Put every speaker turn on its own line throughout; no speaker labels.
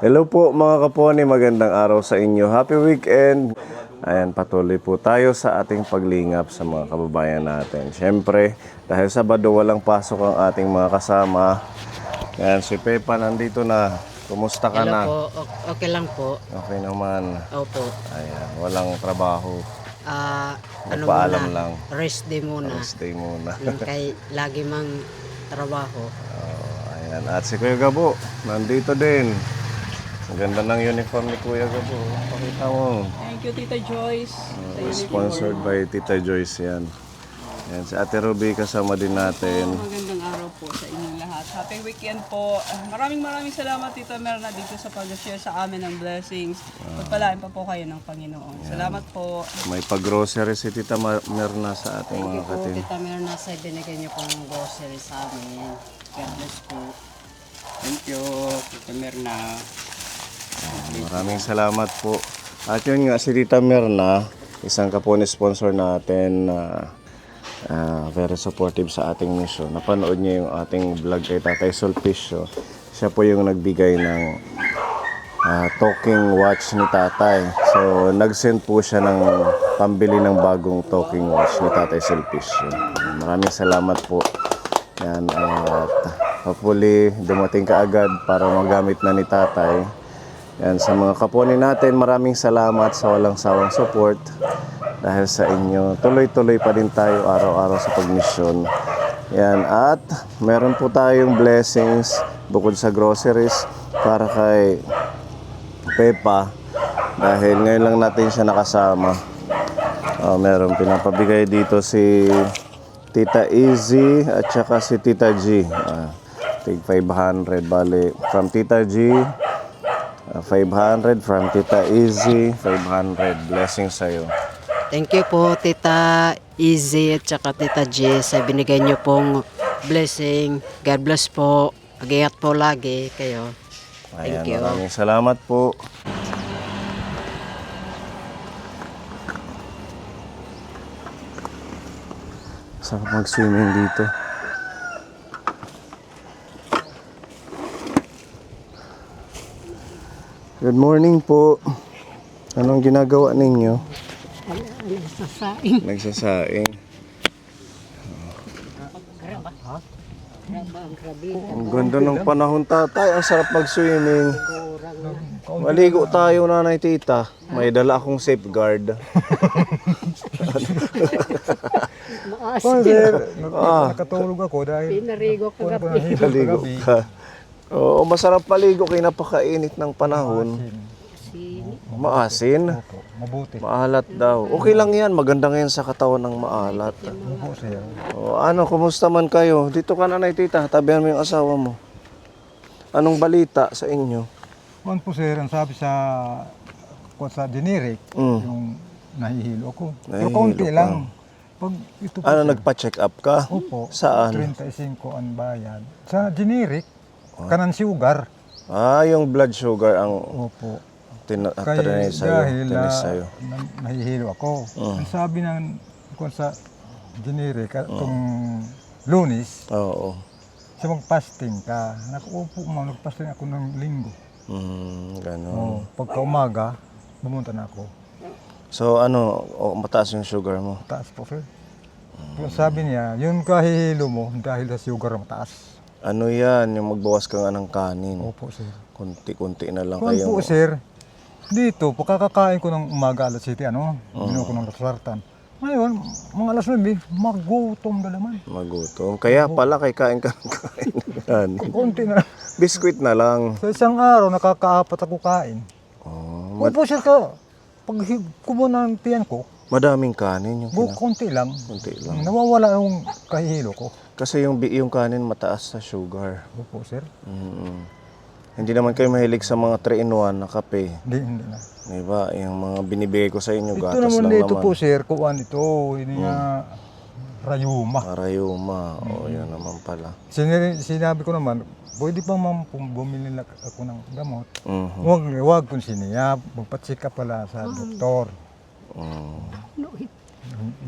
Hello po mga kaponi, magandang araw sa inyo. Happy weekend! Ayan, patuloy po tayo sa ating paglingap sa mga kababayan natin. Siyempre, dahil Sabado walang pasok ang ating mga kasama. Ayan, si Pepa nandito na. Kumusta ka na?
Hello po, okay lang po.
Okay naman.
Opo.
Ayan, walang trabaho.
Ano
Magpaalam
muna,
lang.
rest day muna.
Rest day muna.
Yung kay lagi mang trabaho.
Ayan, at si Kuya Gabo, nandito din. Ang ganda ng uniform ni Kuya Gabo. Pakita mo.
Thank you, Tita Joyce.
Sponsored by Tita Joyce yan. Yan, si Ate Ruby kasama din natin.
Magandang araw po sa inyong lahat. Happy weekend po. Maraming salamat, Tita Merna, dito sa pag-share sa amin ng blessings. Pagpalain pa po kayo ng Panginoon. Salamat po.
May pag-grocery si Tita Merna sa ating mga
Thank you po,
katin.
Tita Merna, sa binigay niyo pong grocery sa amin. God bless po.
Thank you, Tita Merna.
Maraming salamat po. At yun nga, si Tita Merna, isang kapone sponsor natin na very supportive sa ating mission. Napanood niya yung ating vlog kay Tatay Sulpicio. Siya po yung nagbigay ng talking watch ni Tatay. So, nag-send po siya ng pambili ng bagong talking watch ni Tatay Sulpicio. Maraming salamat po. Yan, at hopefully dumating ka agad para magamit na ni Tatay. Yan, sa mga kaponi natin, maraming salamat sa walang sawang support. Dahil sa inyo, tuloy-tuloy pa din tayo araw-araw sa pagmisyon. Yan, at meron po tayong blessings bukod sa groceries para kay Pepa. Dahil ngayon lang natin siya nakasama. Meron pinapabigay dito si Tita Easy at saka si Tita G. Tig 500, bali from Tita G. 500 from Tita Easy, 500. Blessings sa'yo.
Thank you po, Tita Easy at saka Tita J, sa binigay niyo pong blessing. God bless po. Mag-ingat po lagi kayo.
Ayan,
Thank you.
maraming salamat po. Sarap mag-swimming dito. Good morning po. Anong ginagawa ninyo? Nagsasaing. Ang ganda ng panahon, tatay. Ang sarap mag-swimming. Maligo tayo, nanay, tita. May dala akong safeguard.
Nakatulog ako dahil
Pinarigo kagabi.
Maligo ka. Oo, masarap paligo kaya napakainit ng panahon. Maasin.
mabuti.
Maalat daw. Okay lang yan. Maganda ngayon sa katawan ng maalat.
Opo, sir.
O, ano, kumusta man kayo? Dito ka, nanay, tita. Tabihan mo yung asawa mo. Anong balita sa inyo?
Kuwan po, sir, ang sabi sa generic, yung nahihilo ako. Pero
Nahihilo
kaunti
ka.
lang. Pag ito po,
Ano,
sir,
nagpa-check up ka?
opo,
Saan?
35 ang bayad. Sa generic, kanan sugar.
Yung blood sugar ang
Opo.
tinay
dahil
sa'yo.
nahihilo ako. Ang sabi ng kuwan sa generic, itong Lunes,
Oo.
sa mag-fasting ka. Nakuupo mo, nag-fasting ako ng linggo.
Ganun.
Pagka umaga, bumunta na ako.
So, ano, mataas yung sugar mo?
Taas po, sir. Pero sabi niya, yung kahihilo mo dahil sa sugar mataas.
Ano yan, yung magbawas ka nga ng kanin.
Opo, sir.
Kunti-kunti na lang
Kuwan
kayo.
po, sir, dito, pagkakakain ko ng umaga alas 7, binuha ko ng sartan. Ngayon, mga alas 9, magutom na naman.
Magutom. Kaya pala kay kain ka ng kain. Yan.
Konti na lang.
Biskuit na lang.
Sa isang araw, nakakaapat ako kain.
Oh,
Opo, sir, pag kumuha ng tiyan ko,
madaming kanin yung
konti lang.
kunti lang.
Nawawala yung kahihilo ko.
Kasi yung kanin mataas sa sugar.
Opo, sir.
Hindi naman kayo mahilig sa mga 3-in-1 na kape.
Hindi na.
Diba? Yung mga binibigay ko sa inyo,
Ito
gatas
naman
lang
dito
naman.
po, sir, kuwan ito. Hindi nga rayuma.
Arayuma. O, yan naman pala.
Sinabi ko naman, pwede pa ma'am bumili na ako ng gamot.
Mhm.
Huwag kong siniyap. Magpatsika pala sa doktor.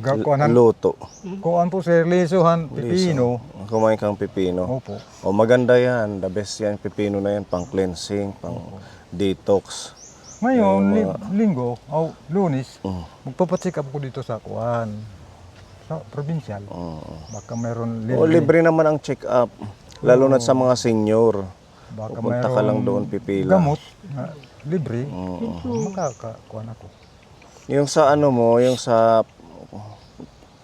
Kuanan,
Luto.
kuan po sir, lisuhan, pipino.
Kumain kang pipino.
Opo.
O maganda yan. The best yan. Pipino na yan. Pang cleansing, pang detox.
Ngayon, linggo, o lunis,
Mm.
magpapacheck up ko dito sa kuan. Sa provincial. Baka mayroon
O libre naman ang check-up. Lalo na sa mga senior.
Baka
Pupunta ka lang doon, pipila.
gamot na libre. Makakakuan ako.
Yung sa ano mo, yung sa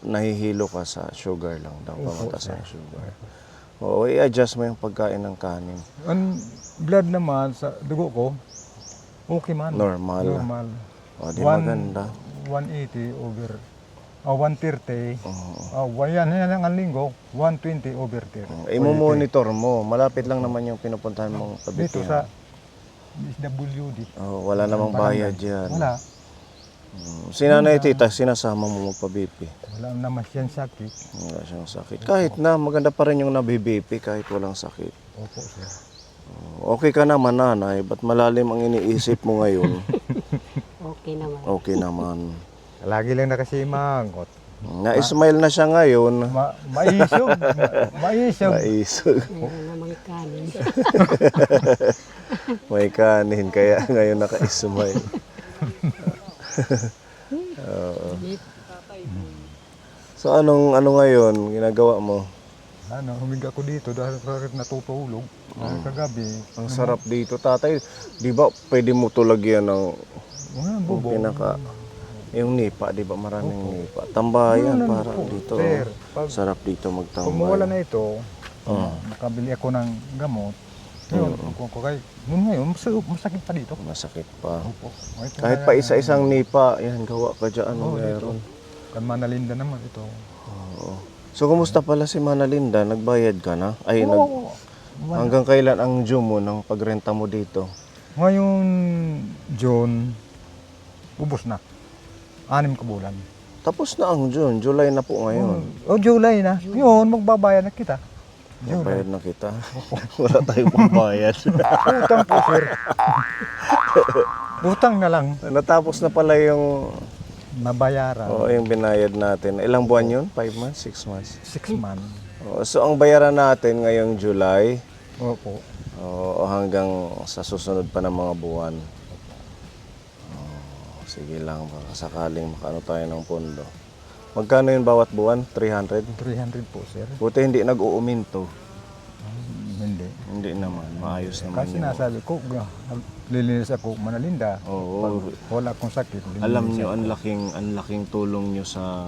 nahihilo ka sa sugar lang daw. Pamataas ang sugar. Oo, i-adjust mo yung pagkain ng kanin.
Ang blood naman sa dugo ko, okay man.
Normal.
Normal.
O, di maganda.
180 over 130. Yan ang linggo, 120 over 30.
I-monitor mo. Malapit lang naman yung pinupuntahan mong
Dito
pabitihan.
sa SWD.
Oh, wala namang bayad yan.
Wala.
Si nanay tita, sinasama mo magpa-BP.
Wala naman siyang sakit.
Wala siyang sakit. Kahit na, maganda pa rin yung nabi-BP kahit walang sakit.
Opo, sir.
Okay ka naman nanay, ba't malalim ang iniisip mo ngayon?
Okay naman.
Okay naman.
Lagi lang na kasi mangot.
Na-smile na siya ngayon.
Maisog. Maisog.
Naisog.
Meron namang kanin.
May kanin, kaya ngayon naka-smile. Oo. So ano ngayon ginagawa mo?
Humiga ko dito dahil bakit natutulog. Kagabi.
Ang sarap dito, tatay. Di ba pwede mo to lagyan ng
Bubo.
yung nipa, di ba maraming nipa. Tambayan para dito.
Sir,
Sarap dito
Pag mawala
magtambay.
na ito, nakabili ako ng gamot. Yun, ngayon, masakit pa dito.
Masakit pa.
Opo.
Kahit pa isa-isang nipa, yan gawa ka dyan. Meron.
Kan Manalinda naman ito.
Oo. So, kumusta pala si Mana Linda? Nagbayad ka na? Ay,
Oo.
hanggang kailan ang due mo ng pagrenta mo dito?
Ngayon, June, ubos na. 6 ka bulan.
Tapos na ang June. July na po ngayon.
July na. Yun, magbabayad na kita.
Bayad na kita. Wala tayong pambayad.
Utang po, sir. Utang na lang.
Natapos na pala yung,
Nabayaran.
yung binayad natin. Ilang buwan yun? 5 months? 6 months?
6 months.
So, ang bayaran natin ngayong July,
Opo.
hanggang sa susunod pa ng mga buwan. Sige lang, baka sakaling makaano tayo ng pondo. Magkano yun bawat buwan? 300?
300 po, sir.
Buti hindi nag-uuminto.
Hindi.
Hindi naman, maayos naman
Kasi
yun.
nasabi ko, lilinis ako Manalinda.
Oo.
Wala akong sakit. Lilinis
Alam nyo,
ako.
ang laking tulong nyo sa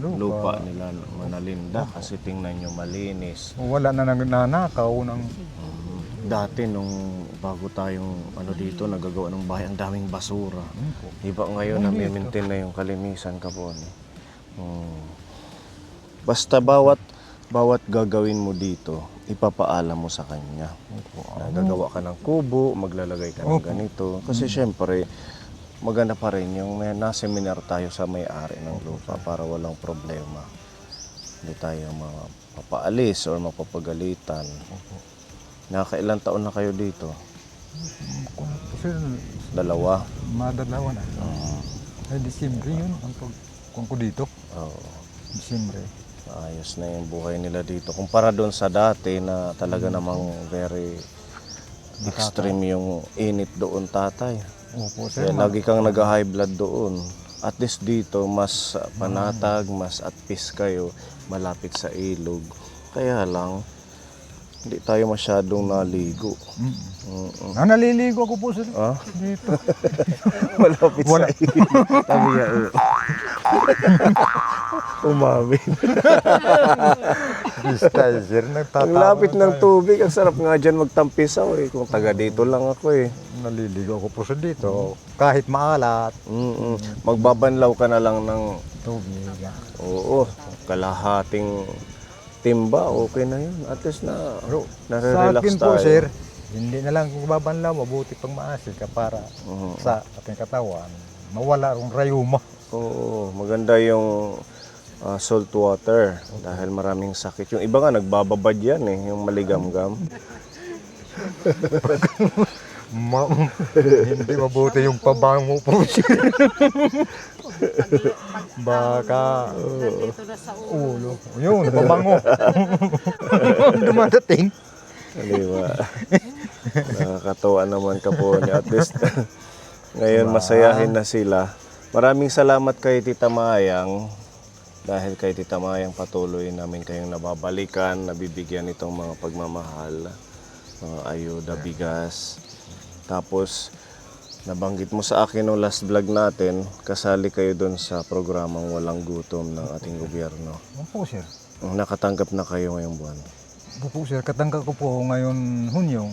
lupa nila Manalinda kasi tingnan nyo malinis.
Wala na nanakaw ng...
Dati nung bago tayong dito, nagagawa ng bahay, ang daming basura. Iba ngayon, nami-maintain na yung kalinisan ka po. Basta bawat gagawin mo dito, ipapaalam mo sa kanya. Gagawa ka ng kubo, maglalagay ka ng ganito. Kasi syempre, maganda pa rin yung na-seminar tayo sa may-ari ng lupa para walang problema. Hindi tayo mapapaalis or mapapagalitan. Nakailang taon na kayo dito?
Sir,
2?
madalawa na. Ay, Disyembre yun. Kung ko dito,
Oo.
Disyembre.
Ayos na yung buhay nila dito. Kumpara doon sa dati na talaga namang very extreme yung init doon, tatay.
Opo, sir.
Kaya lagi kang nag-high blood doon. At least dito, mas panatag, mas at peace kayo, malapit sa ilog. Kaya lang, hindi tayo masyadong naligo.
Naliligo ako po, sir.
Ah?
Dito.
Malapit sa ilog. Tabi ya, umamin.
Style, sir.
Ang lapit ng tubig, ang sarap nga dyan magtampisaw eh. Kung taga dito lang ako eh.
Naliligo ako po, sir, dito. Kahit maalat.
Magbabanlaw ka na lang ng,
Tubig.
kalahating timba, okay na yun. At least
Sa
nare-relax
akin
tayo.
po, sir, hindi na lang kung babanlaw, mabuti pang maasin ka para sa ating katawan. Mawala akong rayuma.
Oo, maganda yung salt water dahil maraming sakit. Yung iba nga nagbababad yan eh, yung maligamgam.
Hindi mabuti yung pabango po, sir. Baka
Nandito na sa
ulo. Yun, pabango. Dumadating.
Di ba? Nakakatawa naman ka po ni at least. Ngayon masayahin na sila. Maraming salamat kay Tita Mayang. Dahil kay Tita Mayang patuloy namin kayong nababalikan, nabibigyan itong mga pagmamahal, mga ayuda, bigas. Tapos, nabanggit mo sa akin no last vlog natin, kasali kayo doon sa programang Walang Gutom ng ating gobyerno.
Opo, sir.
Nakatanggap na kayo ngayong buwan.
Opo, sir. Katanggap ko po ngayon Hunyo.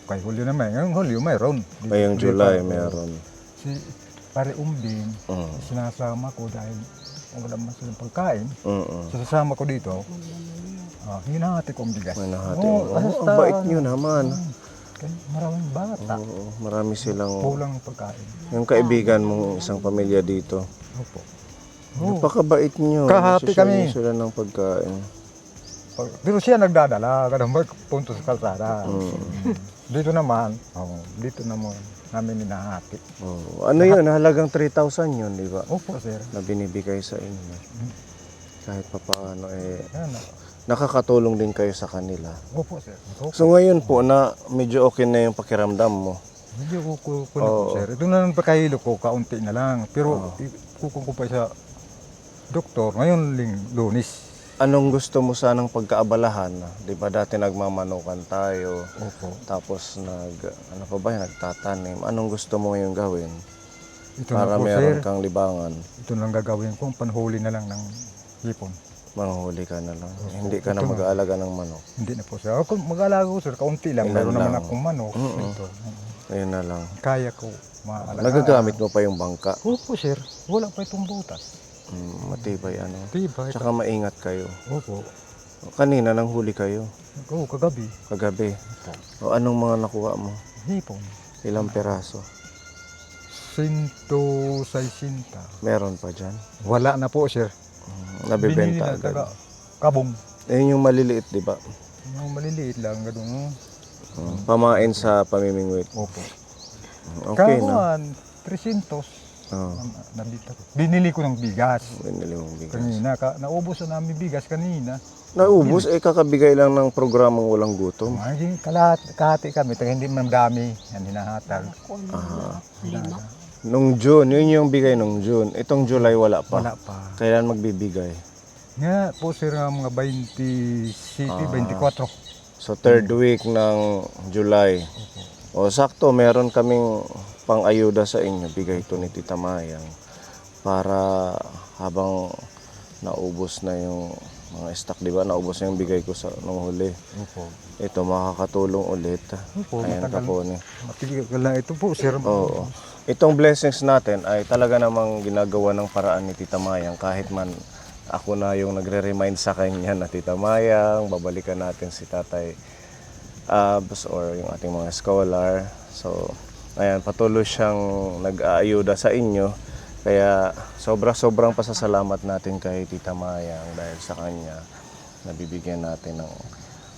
Kay Hulyo naman. Ngayong Hulyo mayroon.
Ngayong July meron.
Si Pare Umbin,
Mm.
sinasama ko dahil wala man silang pagkain.
Mm-mm.
Sasama ko dito. Hinahati ko ang bigas.
May nahati
Oo,
mo.
basta,
Ang bait nyo naman.
Kaya maraming bata.
Oo, marami silang...
Kulang pagkain.
Yung kaibigan mong isang pamilya dito.
Opo.
Napakabait nyo.
Kahati
Nagsishare
kami.
sila ng pagkain.
Pero siya nagdadala, ganun ba, punto sa kalsada.
Mm.
Dito naman, dito naman namin hinahati.
Oh, ano yun? Halagang 3,000 yun, di ba?
Opo, sir.
Na binibigay sa inyo. Kahit pa paano
Yan.
nakakatulong din kayo sa kanila.
Opo, sir. Opo.
So ngayon po na medyo okay na yung pakiramdam mo.
Medyo kuko na
Oo.
po, sir. Ito na lang pagkahilo ko, kaunti na lang. Pero kuko ko pa sa doktor, ngayon Lunes.
Anong gusto mo sanang pagkaabalahan? Di ba dati nagmamanukan tayo,
Opo.
tapos ano pa ba yun, nagtatanim. Anong gusto mo ngayon gawin?
Ito
Para
na po,
meron
sir.
kang libangan.
Ito lang gagawin ko, panhuli na lang ng hipon.
Manghuli ka na lang. Hindi ka na mag-aalaga ng manok.
Hindi na po, sir. Ako mag-alaga ko, sir, kaunti lang.
Ilan
Meron naman
lang?
akong manok.
Mm-mm.
Ito.
Ayun na lang.
Kaya ko maalaga.
Nagagamit mo pa yung bangka.
Opo, sir. Wala pa itong butas.
Matibay ano.
Diba?
Tsaka maingat kayo.
Opo.
Kanina nang huli kayo.
Oo, kagabi.
Kagabi. O anong mga nakuha mo?
Hipon.
Ilang peraso?
160.
Meron pa dyan.
Wala na po, sir. Binili
Nabibenta
na taga
agad.
kabong.
Ayun yung maliliit, di ba?
Yung maliliit lang, gano'n.
Pamain sa pamimingwit.
Opo.
Okay na.
Kakuan, 300.
Oh,
Nabita ko. Binili ko ng bigas.
binili mong bigas.
Kanina, naubos na namin bigas kanina.
Naubos, kakabigay lang ng programang Walang Gutom.
Ay, kahati kami, taga hindi man dami. Yan, hinahatag.
Nung June, yun yung bigay nung June. Itong July wala pa.
Wala pa.
Kailan magbibigay?
Nga po, sir, mga 27, 24.
So third week ng July. O sakto, meron kaming pang-ayuda sa inyo. Bigay ito ni Tita Mayang. Para habang naubos na yung mga stock, di ba? Naubos na yung bigay ko sa nung huli.
Opo.
Ito, makakatulong ulit.
Opo,
Ayan ka
matagal.
po ni.
Matigil lang ito po, sir.
Oo. Itong blessings natin ay talaga namang ginagawa ng paraan ni Tita Mayang. Kahit man ako na yung nagre-remind sa kanya na Tita Mayang, babalikan natin si Tatay Abs or yung ating mga scholar. So, ayan, patuloy siyang nag-aayuda sa inyo. Kaya sobrang pasasalamat natin kay Tita Mayang dahil sa kanya nabibigyan natin ng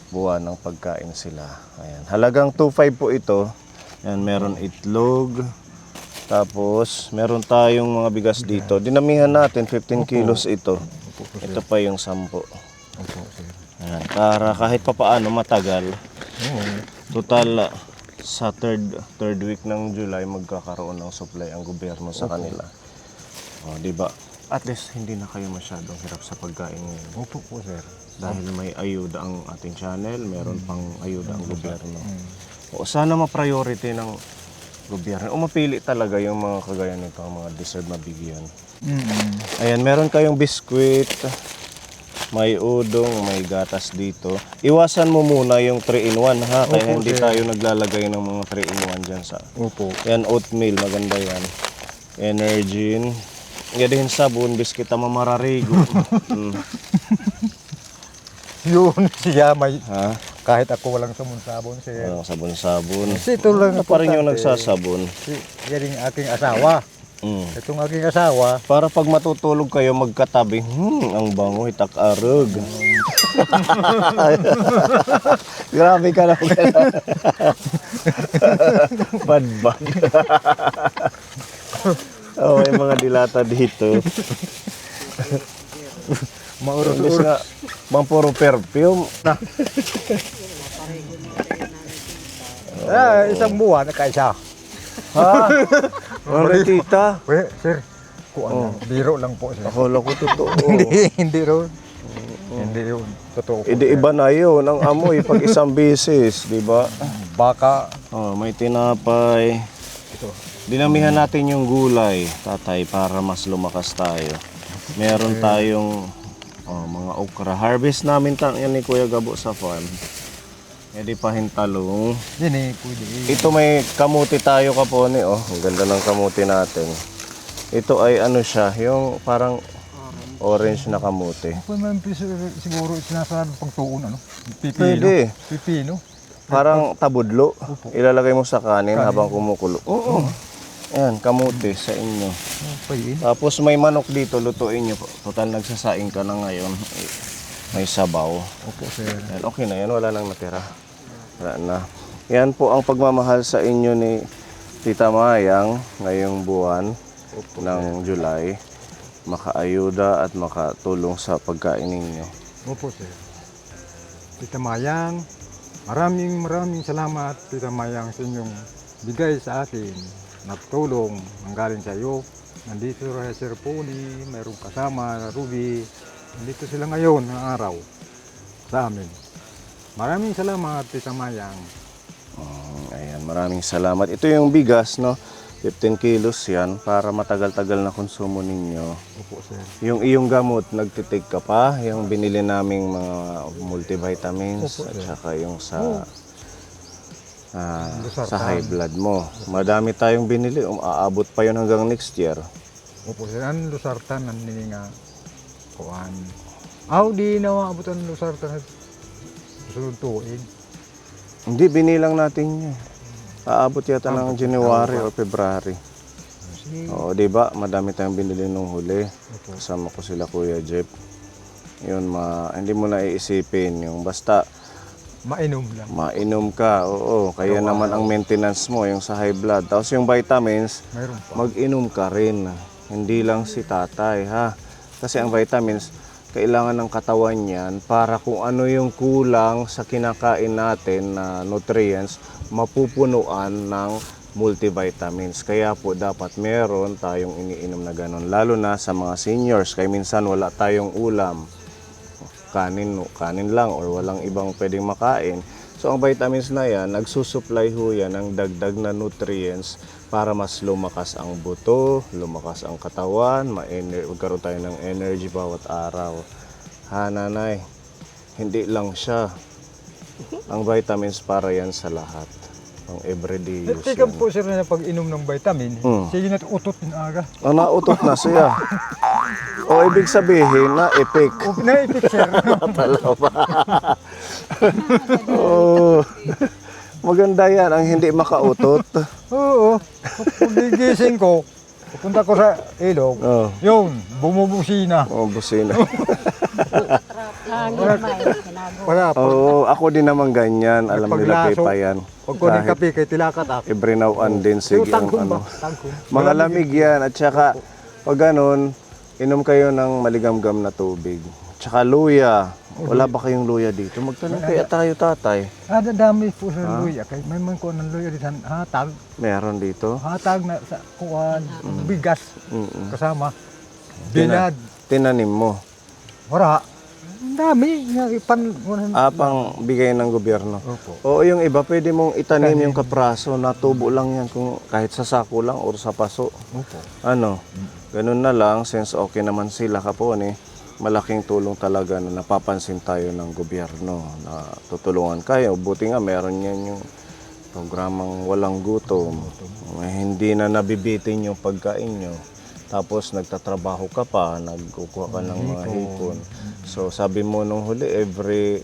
buwan ng pagkain sila. Ayan. Halagang 2.5 po ito. Ayan, meron itlog. Tapos, meron tayong mga bigas dito. Dinamihan natin, 15 kilos ito. Ito pa yung 10.
Opo, sir.
Ayan, para kahit papaano matagal. Total, sa third week ng July, magkakaroon ng supply ang gobyerno sa kanila. O, di ba? At least, hindi na kayo masyadong hirap sa pagkain ngayon.
Opo po, sir.
Dahil may ayuda ang ating channel, meron pang ayuda ang gobyerno. O, sana ma-priority ng gobyerno. O mapili talaga yung mga kagaya nito, ang mga deserve mabigyan. Ayan, meron kayong biskwit, may udong, may gatas dito. Iwasan mo muna yung 3-in-1 ha, kaya
Opo,
hindi
sir.
tayo naglalagay ng mga 3-in-1 dyan sa...
Opo.
Yan, oatmeal, maganda yan. Energin. Yan din sabon, biskit na mamararigo.
Yun siya, may,
Ha?
kahit ako walang sabon, sir.
Sabon-sabon.
Kasi ito lang
Ano pa rin yung
importante.
nagsasabon?
Yan yung aking asawa. Itong aking asawa,
Para pag matutulog kayo magkatabi, ang bango, itak-arog. Grabe ka na. Bad. Oh, may mga dilata dito. Imbis nga, bang puro perfume.
isang buwan, nakaisa.
Ha? Ano tita?
Well, sir, kuan biro lang po, sir.
Akala ko totoo.
Hindi ron. Hindi yun. Totoo po.
Hindi iba na yun, ang amoy pag isang beses, di ba?
Baka,
Oh, may tinapay. Dinamihan natin yung gulay, tatay, para mas lumakas tayo. Meron tayong mga okra. Harvest namin yan ni Kuya Gabo sa farm. Hindi pa hintalong.
yun pwede.
Ito may kamuti tayo kapone, oh. Ang ganda ng kamuti natin. Ito ay ano siya, yung parang orange na kamuti.
Kung man siguro sinasabi pagtuon, ano? Pipino.
Pwede.
Pipino.
Parang tabudlo. Ilalagay mo sa kanin habang kumukulo. Oo. Ayan, kamuti sa inyo.
Pwede.
Tapos may manok dito, lutuin nyo. Total nagsasaing ka na ngayon. May sabaw.
Opo, sir.
Yan, okay na yan, wala nang natira. Wala na. Yan po ang pagmamahal sa inyo ni Tita Mayang ngayong buwan ng July. Makaayuda at makatulong sa pagkain ninyo.
Opo, sir. Tita Mayang, maraming salamat, Tita Mayang, sa inyong bigay sa atin. Nagtulong, nanggaling sa iyo. Nandito rin Sir Poli, mayroong kasama, Ruby. Nandito sila ngayon ng araw sa amin. Maraming salamat, Tita Mayang.
Ayan, maraming salamat. Ito yung bigas, no? 15 kilos yan para matagal-tagal na konsumo ninyo.
Opo, sir.
Yung iyong gamot, nagtitake ka pa? Yung binili naming mga multivitamins
Opo,
at
sir.
saka yung sa
Losartan.
sa high blood mo. Madami tayong binili. Aabot pa yun hanggang next year.
Opo, sir. Ang lusartan, ang nga kuhan. Di na maabot ang lusartan at sunod tuig.
Hindi, binilang natin yun. Aabot yata ng January o February.
Sige.
Oo, di ba? Madami tayong binili nung huli.
Opo.
Kasama ko sila Kuya Jeff. Yun, hindi mo na iisipin. Yung basta,
Mainom lang.
mainom ka. Oo, kaya naman ang maintenance mo, yung sa high blood. Tapos yung vitamins,
Mayroon pa.
mag-inom ka rin. Hindi lang si tatay, ha? Kasi ang vitamins, kailangan ng katawan yan para kung ano yung kulang sa kinakain natin na nutrients, mapupunuan ng multivitamins. Kaya po dapat meron tayong iniinom na ganun. Lalo na sa mga seniors, kaya minsan wala tayong ulam. Kanin lang or walang ibang pwedeng makain. So ang vitamins na yan, nagsusupply ho yan ng dagdag na nutrients para mas lumakas ang buto, lumakas ang katawan, magkaroon tayo ng energy bawat araw. Ha, nanay? Hindi lang siya. Ang vitamins para yan sa lahat. Ang everyday use.
Teka
yan.
po, sir, na pag-inom ng vitamin, sige na utot din aga.
Nautot na siya. O ibig sabihin na epic.
Na-epic, sir.
Oo. Maganda yan ang hindi makautot.
Oo. Pag gigising ko, pupunta ko sa ilog,
Oh.
yun, bumubusina.
Oh, busina.
Wala po.
Oo, ako din naman ganyan. Alam nila
Paglaso,
Pepa yan.
Pag ko ng kape kay tilakat ako.
Every now and then, sige ang
Tangkong ba?
ano.
Tangkong.
Mga lamig yan. At saka, pag ganun, inom kayo ng maligamgam na tubig. Tsaka luya. Wala ba kayong luya dito? Magtanong kaya tayo, tatay.
Dami po sa luya. Kay may man ko ng luya dito. Hatag.
Meron dito.
Hatag na sa kuwan. Bigas.
Mm-mm.
Kasama. Bilad.
Tinanim mo.
Wala. Ang dami. Pang
Pang bigay ng gobyerno.
Opo.
Oo, yung iba, pwede mong itanim yung kapraso. Natubo lang yan kung kahit sa sako lang or sa paso.
Opo.
Ano, ganun na lang, since okay naman sila kapone, malaking tulong talaga na napapansin tayo ng gobyerno na tutulungan kayo. Buti nga meron yan yung programang walang gutom. Hindi na nabibitin yung pagkain nyo. Tapos nagtatrabaho ka pa, nagkukuha ka ng mga hipon. So sabi mo nung huli, every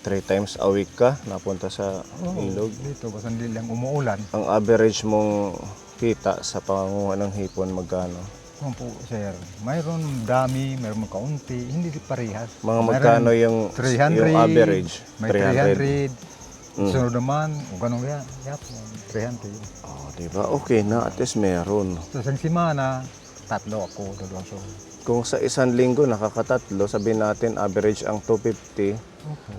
3 times a week ka napunta sa ilog.
Dito, basta hindi lang umuulan.
Ang average mong kita sa pangunguha ng hipon magkano?
Kung po, sir, mayroon dami, mayroon kaunti, hindi parehas.
Mga
Mayroon
magkano yung
300,
yung average?
May 300.
Mm.
Sunod naman, kung ganun kaya, yapon, 300.
Oh, di ba? Okay na, at least meron.
Sa isang simana, 3 ako, 2.
Kung sa isang linggo nakakatatlo, sabihin natin average ang 250,
Opo.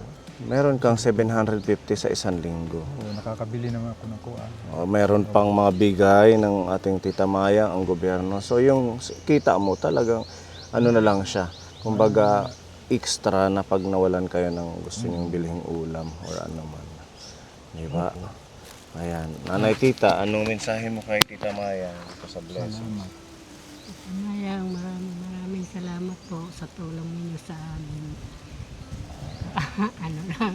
meron kang 750 sa isang linggo.
Oo, nakakabili naman ako ng kuwan.
Meron pang mga bigay ng ating Tita Maya, ang gobyerno. So yung kita mo talagang ano na lang siya. Kumbaga extra na pag nawalan kayo ng gusto niyong bilhing ulam or ano man. Di ba? Ayan. Nanay Tita, anong mensahe mo kay Tita Maya sa blessing?
Mayang maraming salamat po sa tulong ninyo sa amin. Ano lang.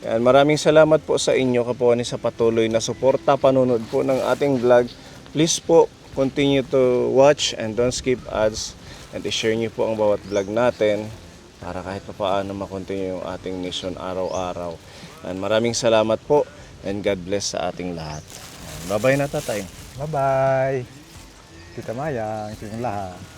Yan, maraming salamat po sa inyo kapwa sa patuloy na suporta, panunod po ng ating vlog. Please po, continue to watch and don't skip ads and i-share niyo po ang bawat vlog natin para kahit pa paano makontinue yung ating mission araw-araw. And maraming salamat po and God bless sa ating lahat. Bye-bye na tatay.
Bye-bye! Tita Mayang, sa inyong lahat.